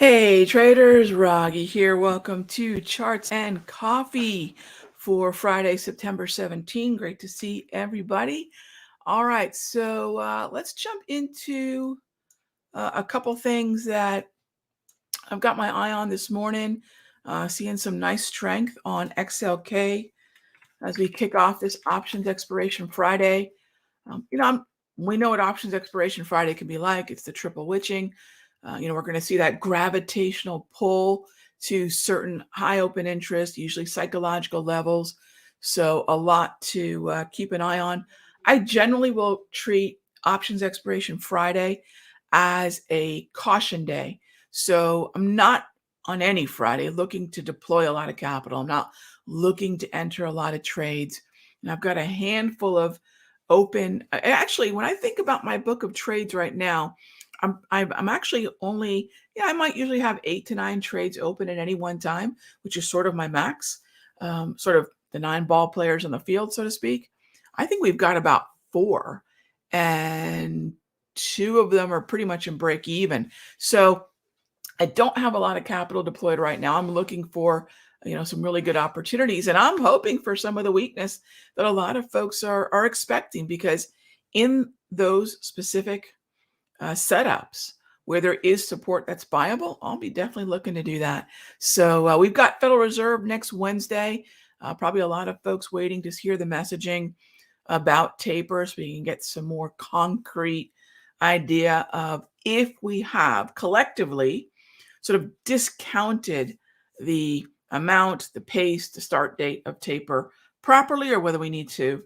Hey traders, Raghee here. Welcome to Charts and Coffee for Friday, September 17. Great to see everybody. All right, so let's jump into a couple things that I've got my eye on this morning. Seeing some nice strength on XLK as we kick off this options expiration Friday. We know what options expiration Friday can be like. It's the triple witching. We're going to see that gravitational pull to certain high open interest, usually psychological levels. So a lot to keep an eye on. I generally will treat options expiration Friday as a caution day. So I'm not on any Friday looking to deploy a lot of capital. I'm not looking to enter a lot of trades. And I've got a handful of open. Actually, when I think about my book of trades right now, I'm actually only, I might usually have 8 to 9 trades open at any one time, which is sort of my max, sort of the 9 ball players on the field, so to speak. I think we've got about 4, and 2 of them are pretty much in break even. So I don't have a lot of capital deployed right now. I'm looking for, some really good opportunities, and I'm hoping for some of the weakness that a lot of folks are expecting, because in those specific setups where there is support that's buyable, I'll be definitely looking to do that. So we've got Federal Reserve next Wednesday. Probably a lot of folks waiting to hear the messaging about taper so we can get some more concrete idea of if we have collectively sort of discounted the amount, the pace, the start date of taper properly, or whether we need to,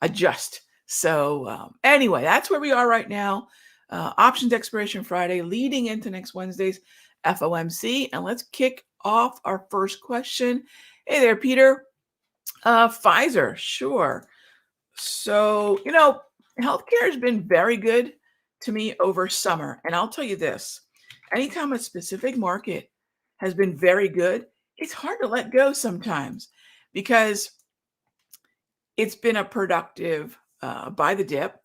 adjust. So anyway, that's where we are right now. Options expiration Friday, leading into next Wednesday's FOMC. And let's kick off our first question. Hey there, Peter. Pfizer, sure. So, healthcare has been very good to me over summer. And I'll tell you this, anytime a specific market has been very good, it's hard to let go sometimes, because it's been a productive buy the dip.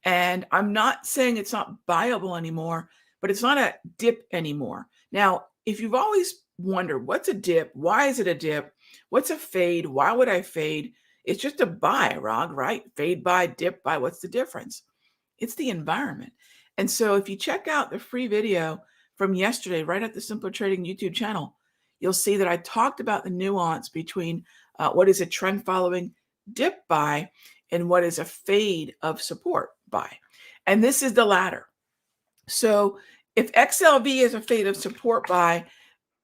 And I'm not saying it's not buyable anymore, but it's not a dip anymore. Now, if you've always wondered what's a dip, why is it a dip, what's a fade, why would I fade? It's just a buy, Rog, right? Fade buy, dip buy. What's the difference? It's the environment. And so if you check out the free video from yesterday, right at the Simpler Trading YouTube channel, you'll see that I talked about the nuance between what is a trend following dip buy and what is a fade of support buy. And this is the latter. So if XLV is a fade of support buy,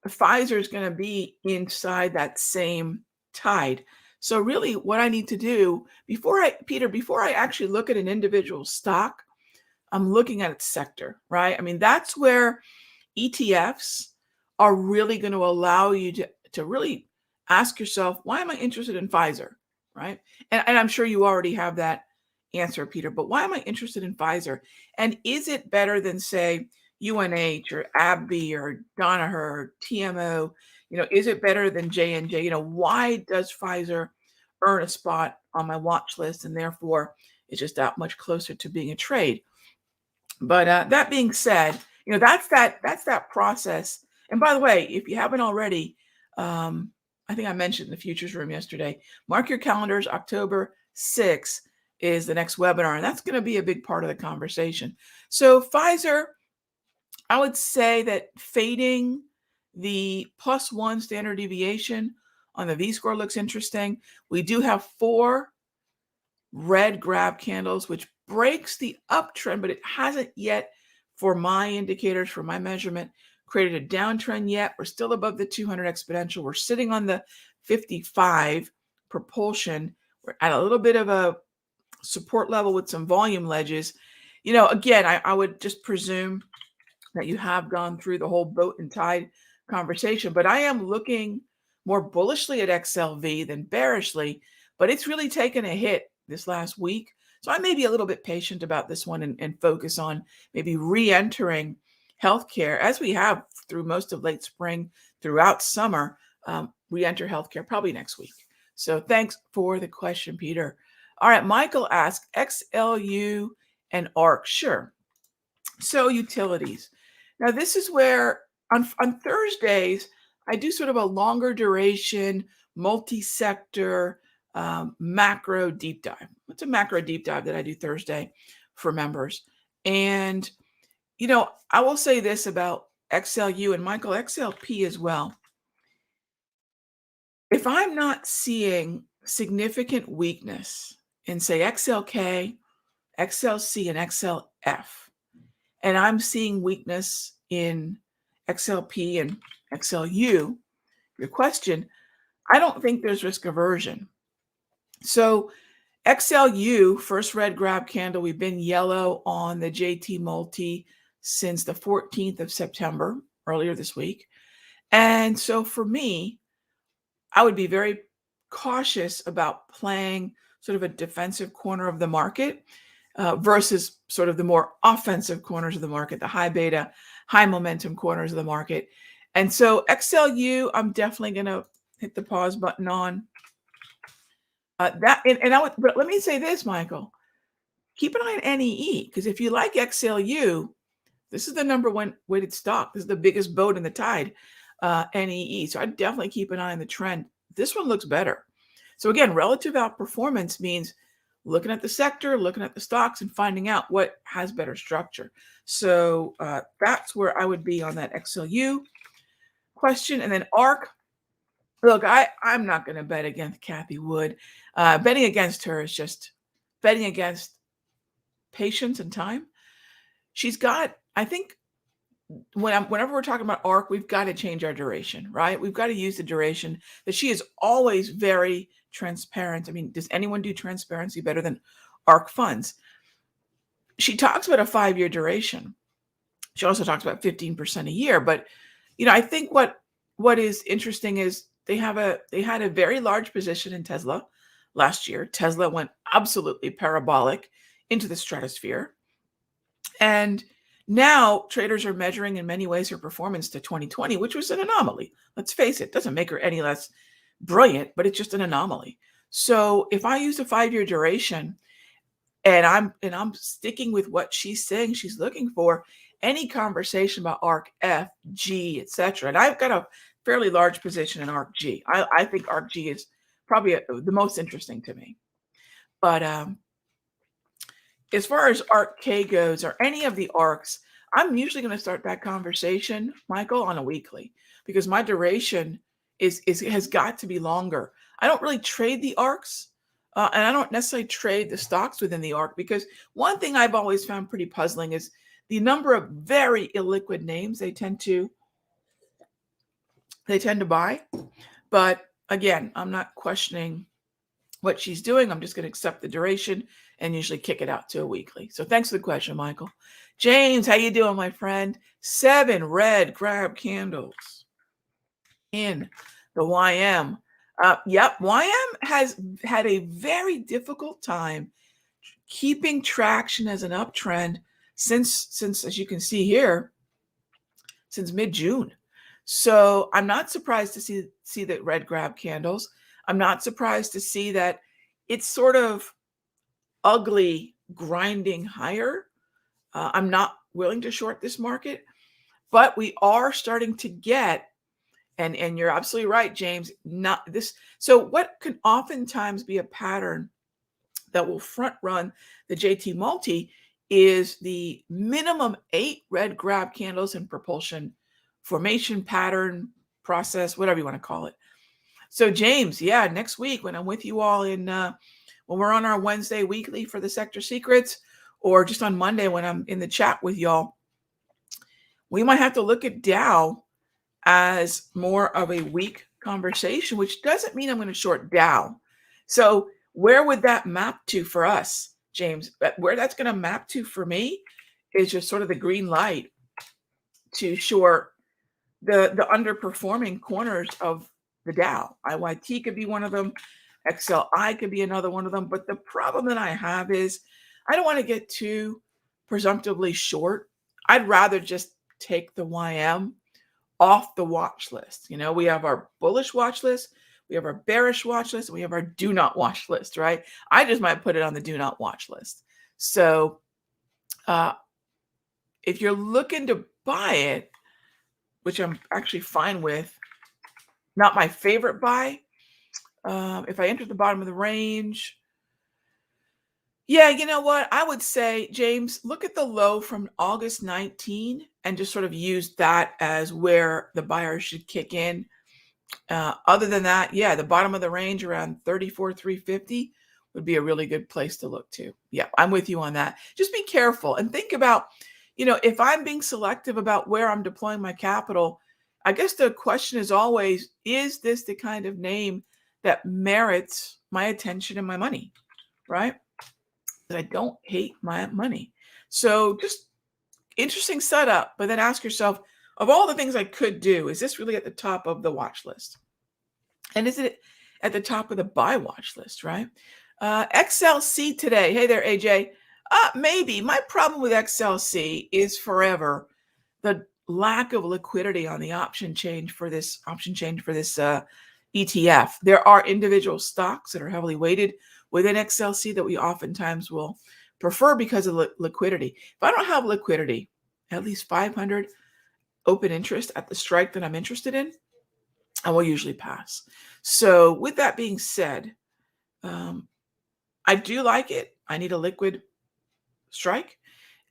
Pfizer is going to be inside that same tide. So really what I need to do before I actually look at an individual stock, I'm looking at its sector, right? I mean, that's where ETFs are really going to allow you to really ask yourself, why am I interested in Pfizer, right? And I'm sure you already have that answer, Peter, but why am I interested in Pfizer? And is it better than, say, UNH or AbbVie or Danaher or TMO? Is it better than J&J? Why does Pfizer earn a spot on my watch list, and therefore it's just that much closer to being a trade? But that being said, that's that process. And by the way, if you haven't already, I think I mentioned in the futures room yesterday, mark your calendars. October 6th is the next webinar, and that's going to be a big part of the conversation. So Pfizer, I would say that fading the +1 standard deviation on the V-score looks interesting. We do have 4 red grab candles, which breaks the uptrend, but it hasn't yet, for my indicators, for my measurement, created a downtrend yet. We're still above the 200 exponential. We're sitting on the 55 propulsion. We're at a little bit of a support level with some volume ledges. Again, I would just presume that you have gone through the whole boat and tide conversation, but I am looking more bullishly at XLV than bearishly, but it's really taken a hit this last week. So I may be a little bit patient about this one and focus on maybe re-entering healthcare, as we have through most of late spring, throughout summer, re-enter healthcare probably next week. So thanks for the question, Peter. All right, Michael asked, XLU and ARC. Sure. So utilities. Now, this is where on Thursdays, I do sort of a longer duration, multi-sector, macro deep dive. It's a macro deep dive that I do Thursday for members. And, I will say this about XLU and Michael, XLP as well. If I'm not seeing significant weakness in, say, XLK, XLC, and XLF, and I'm seeing weakness in XLP and XLU, your question, I don't think there's risk aversion. So XLU, first red grab candle, we've been yellow on the JT multi since the 14th of September, earlier this week. And so for me, I would be very cautious about playing sort of a defensive corner of the market versus sort of the more offensive corners of the market, the high beta, high momentum corners of the market. And so XLU, I'm definitely going to hit the pause button on but let me say this, Michael, keep an eye on NEE, because if you like XLU, this is the number one weighted stock. This is the biggest boat in the tide, NEE. So I'd definitely keep an eye on the trend. This one looks better. So again, relative outperformance means looking at the sector, looking at the stocks, and finding out what has better structure. So that's where I would be on that XLU question. And then ARC, look, I'm not going to bet against Kathy Wood. Betting against her is just betting against patience and time. She's got, I think, whenever we're talking about ARC, we've got to change our duration, right? We've got to use the duration that she is always very transparent. I mean, does anyone do transparency better than ARC funds? She talks about a 5-year duration. She also talks about 15% a year. But, I think what is interesting is they had a very large position in Tesla last year. Tesla went absolutely parabolic into the stratosphere. And now traders are measuring in many ways her performance to 2020, which was an anomaly. Let's face it, doesn't make her any less brilliant, but it's just an anomaly. So if I use a 5-year duration and I'm sticking with what she's saying she's looking for, any conversation about ARC F, G, etc. And I've got a fairly large position in ARC G. I think ARC G is probably the most interesting to me. But as far as ARC K goes, or any of the ARCs, I'm usually going to start that conversation, Michael, on a weekly, because my duration has got to be longer. I don't really trade the ARCs, and I don't necessarily trade the stocks within the ARC, because one thing I've always found pretty puzzling is the number of very illiquid names they tend to buy. But again, I'm not questioning what she's doing. I'm just going to accept the duration and usually kick it out to a weekly. So thanks for the question, Michael. James, how you doing, my friend? 7 red grab candles in the YM. Yep, YM has had a very difficult time keeping traction as an uptrend since, as you can see here, since mid-June. So I'm not surprised to see the red grab candles. I'm not surprised to see that it's sort of ugly grinding higher. I'm not willing to short this market, but we are starting to get, and you're absolutely right, James, not this. So what can oftentimes be a pattern that will front run the JT multi is the minimum 8 red grab candles in propulsion formation pattern process, whatever you want to call it. So James, yeah, next week when I'm with you all in when we're on our Wednesday weekly for the sector secrets, or just on Monday when I'm in the chat with y'all, we might have to look at Dow as more of a weak conversation, which doesn't mean I'm going to short Dow. So where would that map to for us, James? Where that's going to map to for me is just sort of the green light to short the underperforming corners of the Dow. IYT could be one of them. XLI could be another one of them. But the problem that I have is I don't want to get too presumptively short. I'd rather just take the YM off the watch list. We have our bullish watch list, we have our bearish watch list, and we have our do not watch list, right? I just might put it on the do not watch list. So if you're looking to buy it, which I'm actually fine with. Not my favorite buy. If I enter the bottom of the range, yeah, you know what? I would say, James, look at the low from August 19 and just sort of use that as where the buyer should kick in. Other than that, yeah, the bottom of the range around 34,350 would be a really good place to look to. Yeah, I'm with you on that. Just be careful and think about, if I'm being selective about where I'm deploying my capital, I guess the question is always, is this the kind of name that merits my attention and my money, right? That I don't hate my money. So just interesting setup, but then ask yourself, of all the things I could do, is this really at the top of the watch list? And is it at the top of the buy watch list, right? XLC today. Hey there, AJ. Maybe. My problem with XLC is forever the lack of liquidity on the option change for this ETF. There are individual stocks that are heavily weighted within XLC that we oftentimes will prefer because of liquidity. If I don't have liquidity, at least 500 open interest at the strike that I'm interested in, I will usually pass. So with that being said, I do like it. I need a liquid strike,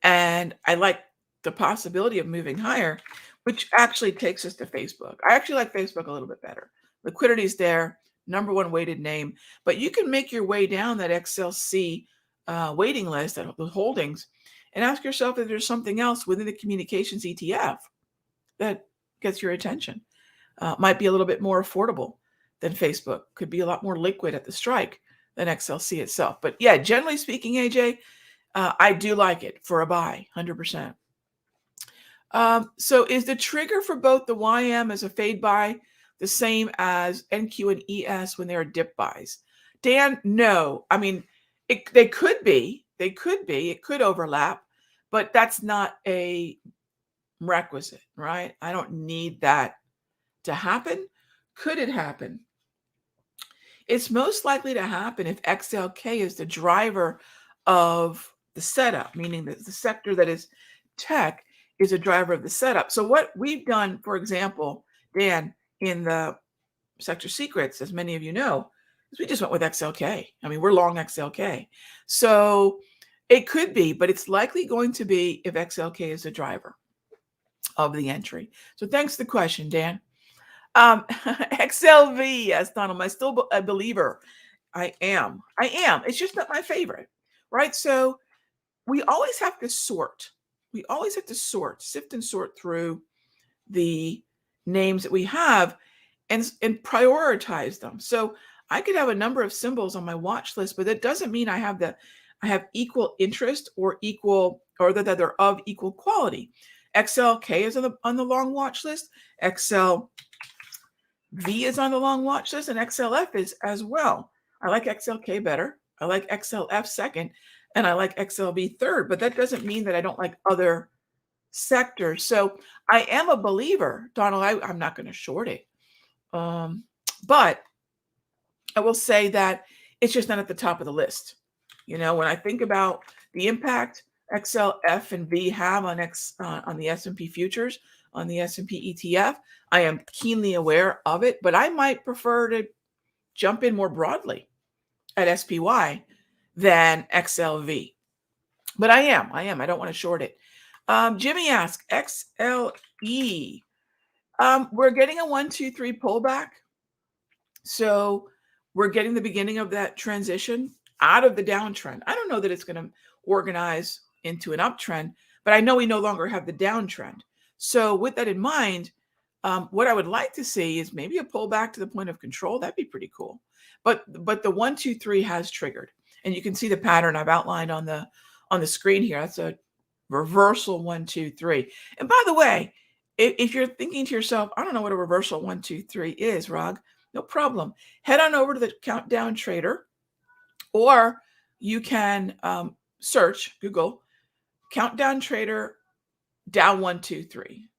and I like the possibility of moving higher, which actually takes us to Facebook. I actually like Facebook a little bit better. Liquidity is there, number one weighted name, but you can make your way down that XLC waiting list, the holdings, and ask yourself if there's something else within the communications ETF that gets your attention. Might be a little bit more affordable than Facebook, could be a lot more liquid at the strike than XLC itself. But yeah, generally speaking, AJ, I do like it for a buy, 100%. So is the trigger for both the YM as a fade buy the same as NQ and ES when they're dip buys? Dan, no. I mean, they could be. It could overlap, but that's not a requisite, right? I don't need that to happen. Could it happen? It's most likely to happen if XLK is the driver of the setup, meaning that the sector that is tech is a driver of the setup. So what we've done, for example, Dan, in the sector secrets, as many of you know, is we just went with XLK. I mean, we're long XLK. So it could be, but it's likely going to be if XLK is the driver of the entry. So thanks for the question, Dan. XLV, yes, Donald, I'm still a believer. I am. It's just not my favorite, right? So we always have to sort. Sift and sort through the names that we have and prioritize them. So I could have a number of symbols on my watch list, but that doesn't mean I have equal interest or that they're of equal quality. XLK is on the long watch list. XLV is on the long watch list, and XLF is as well. I like XLK better. I like XLF second, and I like XLV third, but that doesn't mean that I don't like other sectors. So I am a believer, Donald. I'm not going to short it. But I will say that it's just not at the top of the list. When I think about the impact XLF and V have on the S&P futures, on the S&P ETF, I am keenly aware of it, but I might prefer to jump in more broadly at SPY than XLV. But I am. I don't want to short it. Jimmy asks, XLE. We're getting a 1, 2, 3 pullback. So we're getting the beginning of that transition out of the downtrend. I don't know that it's going to organize into an uptrend, but I know we no longer have the downtrend. So with that in mind, what I would like to see is maybe a pullback to the point of control. That'd be pretty cool. But the 1, 2, 3 has triggered, and you can see the pattern I've outlined on the screen here. That's a reversal 1, 2, 3. And by the way, if you're thinking to yourself, I don't know what a reversal 1, 2, 3 is, Rag, no problem. Head on over to the Countdown Trader, or you can Google Countdown Trader Dow 1, 2, 3,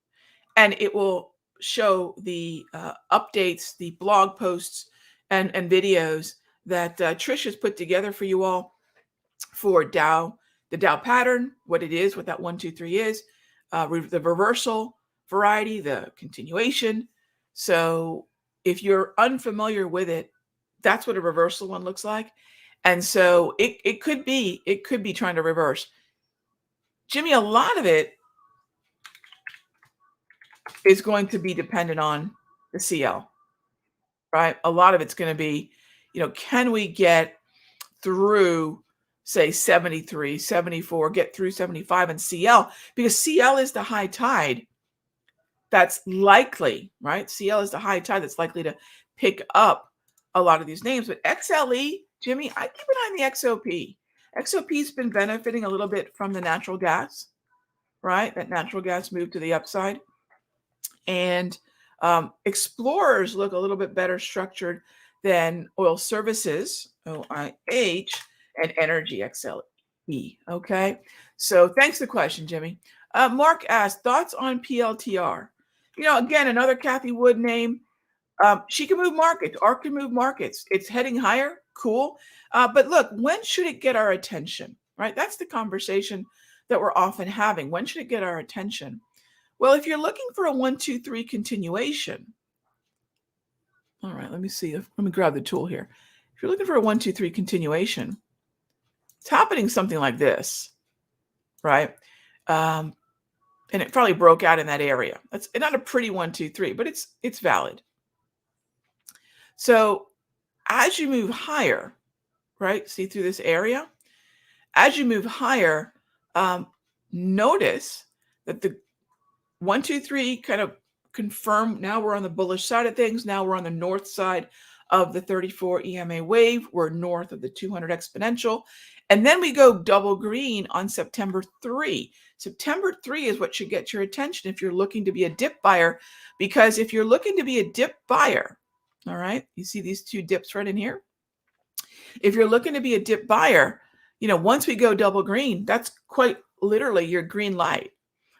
and it will show the updates, the blog posts, and videos that Trish has put together for you all for Dow, the Dow pattern, what it is, what that 1, 2, 3 is, the reversal, variety, the continuation. So if you're unfamiliar with it, that's what a reversal one looks like. And so it could be trying to reverse. Jimmy, a lot of it is going to be dependent on the CL, right? A lot of it's going to be, can we get through, say, 73, 74, get through 75 and CL? Because CL is the high tide that's likely, right? CL is the high tide that's likely to pick up a lot of these names. But XLE, Jimmy, I keep an eye on the XOP. XOP's been benefiting a little bit from the natural gas, right? That natural gas moved to the upside. And explorers look a little bit better structured than oil services, OIH, and energy, XLE. Okay. So thanks for the question, Jimmy. Mark asked, thoughts on PLTR? Again, another Kathy Wood name. She can move markets. ARK can move markets. It's heading higher. Cool. But look, when should it get our attention? Right? That's the conversation that we're often having. When should it get our attention? Well, if you're looking for a 1, 2, 3 continuation, all right, let me grab the tool here. If you're looking for a 1, 2, 3 continuation, it's happening something like this, right? And it probably broke out in that area. That's not a pretty 1, 2, 3, but it's valid. So as you move higher, right? See through this area, as you move higher, notice that the 1, 2, 3 kind of confirm. Now we're on the bullish side of things. Now we're on the north side of the 34 EMA wave. We're north of the 200 exponential. And then we go double green on September 3. September 3 is what should get your attention if you're looking to be a dip buyer. Because if you're looking to be a dip buyer, all right, you see these two dips right in here? If you're looking to be a dip buyer, once we go double green, that's quite literally your green light.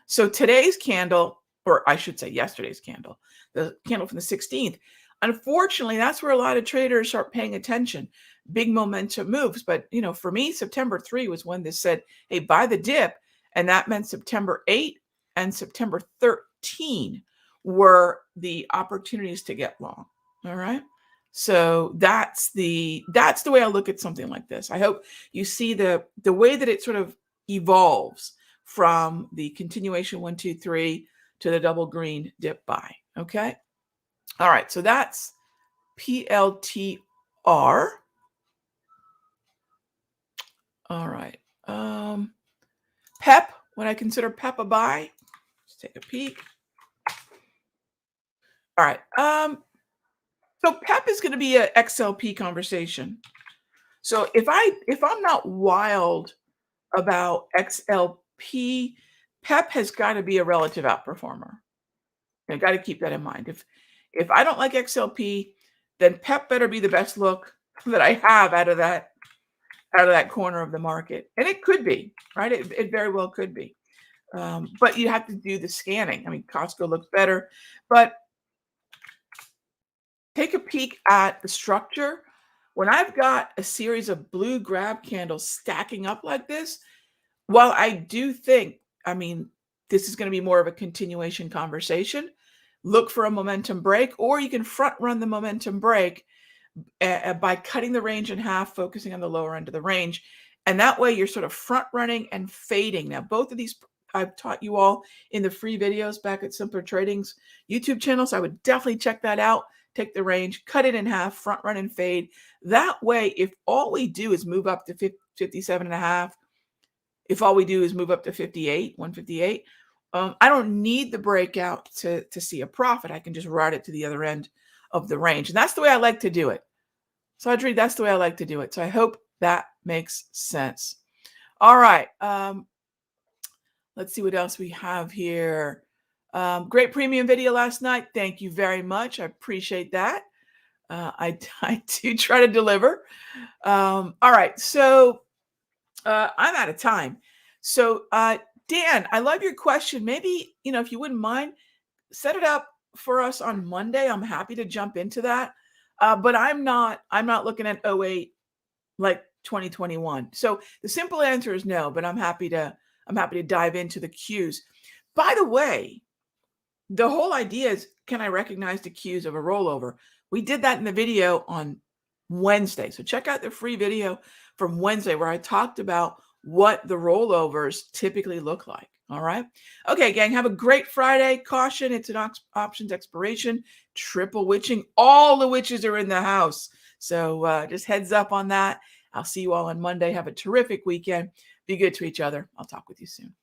So today's candle, or I should say yesterday's candle, the candle from the 16th, unfortunately, that's where a lot of traders start paying attention. Big momentum moves. But, for me, September 3 was when this said, hey, buy the dip. And that meant September 8 and September 13 were the opportunities to get long. All right. So that's the way I look at something like this. I hope you see the way that it sort of evolves from the continuation 1, 2, 3 to the double green dip buy. Okay. All right. So that's PLTR. All right. PEP, would I consider PEP a buy? Let's take a peek. All right. So PEP is going to be an XLP conversation. So if I'm not wild about XLP, PEP has got to be a relative outperformer. I got to keep that in mind. If I don't like XLP, then PEP better be the best look that I have out of that corner of the market. And it could be, right? It very well could be. But you have to do the scanning. I mean, Costco looks better, but take a peek at the structure. When I've got a series of blue grab candles stacking up like this, while I do think, this is going to be more of a continuation conversation, look for a momentum break, or you can front run the momentum break by cutting the range in half, focusing on the lower end of the range. And that way you're sort of front running and fading. Now, both of these I've taught you all in the free videos back at Simpler Trading's YouTube channel. So I would definitely check that out. Take the range, cut it in half, front run and fade. That way, if all we do is move up to 57.5, if all we do is move up to 158, I don't need the breakout to see a profit. I can just ride it to the other end of the range. And that's the way I like to do it. So Audrey, that's the way I like to do it. So I hope that makes sense. All right. Let's see what else we have here. Great premium video last night. Thank you very much. I appreciate that. I do try to deliver. All right. So I'm out of time. So Dan, I love your question. Maybe, if you wouldn't mind, set it up for us on Monday. I'm happy to jump into that. But I'm not looking at 08 like 2021. So the simple answer is no, but I'm happy to dive into the cues. By the way, The whole idea is, can I recognize the cues of a rollover? We did that in the video on Wednesday. So check out the free video from Wednesday where I talked about what the rollovers typically look like. All right. Okay, gang, have a great Friday. Caution, it's an options expiration, triple witching. All the witches are in the house. So just heads up on that. I'll see you all on Monday. Have a terrific weekend. Be good to each other. I'll talk with you soon.